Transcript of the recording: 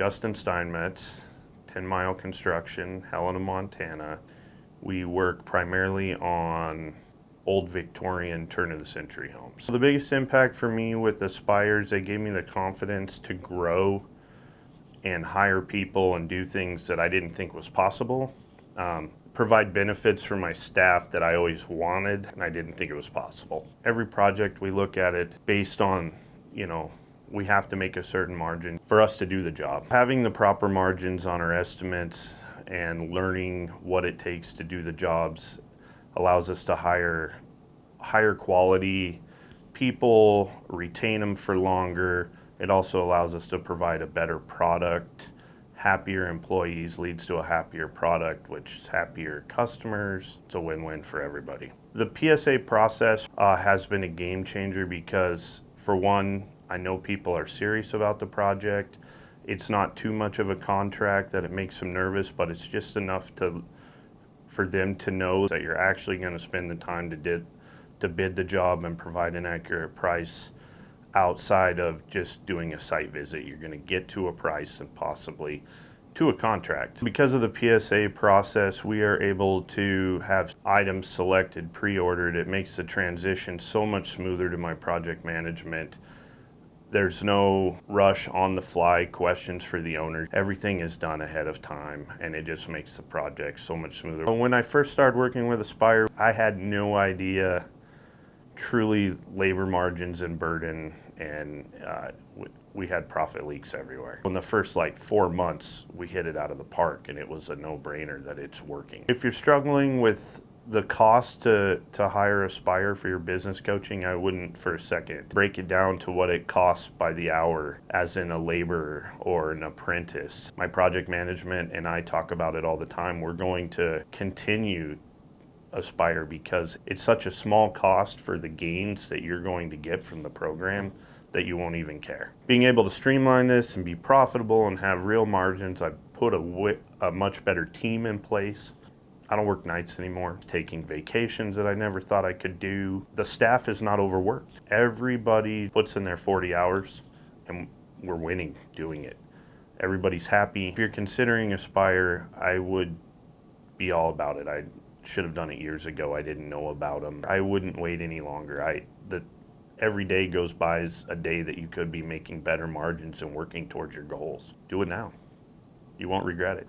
Justin Steinmetz, 10 Mile Construction, Helena, Montana. We work primarily on old Victorian turn-of-the-century homes. So the biggest impact for me with Aspires, they gave me the confidence to grow and hire people and do things that I didn't think was possible. Provide benefits for my staff that I always wanted and I didn't think it was possible. Every project we look at it based on, we have to make a certain margin for us to do the job. Having the proper margins on our estimates and learning what it takes to do the jobs allows us to hire higher quality people, retain them for longer. It also allows us to provide a better product. Happier employees leads to a happier product, which is happier customers. It's a win-win for everybody. The PSA process has been a game changer because, for one, I know people are serious about the project. It's not too much of a contract that it makes them nervous, but it's just enough for them to know that you're actually going to spend the time to bid the job and provide an accurate price outside of just doing a site visit. You're going to get to a price and possibly to a contract. Because of the PSA process, we are able to have items selected, pre-ordered. It makes the transition so much smoother to my project management. There's no rush on the fly questions for the owner. Everything is done ahead of time and it just makes the project so much smoother. When I first started working with Aspire, I had no idea truly labor margins and burden, and we had profit leaks everywhere. In the first 4 months, we hit it out of the park and it was a no-brainer that it's working. If you're struggling with the cost to hire Aspire for your business coaching, I wouldn't for a second break it down to what it costs by the hour as in a laborer or an apprentice. My project management and I talk about it all the time. We're going to continue Aspire because it's such a small cost for the gains that you're going to get from the program that you won't even care. Being able to streamline this and be profitable and have real margins, I've put a much better team in place. I don't work nights anymore, taking vacations that I never thought I could do. The staff is not overworked. Everybody puts in their 40 hours and we're winning doing it. Everybody's happy. If you're considering Aspire, I would be all about it. I should have done it years ago. I didn't know about them. I wouldn't wait any longer. Every day goes by as a day that you could be making better margins and working towards your goals. Do it now. You won't regret it.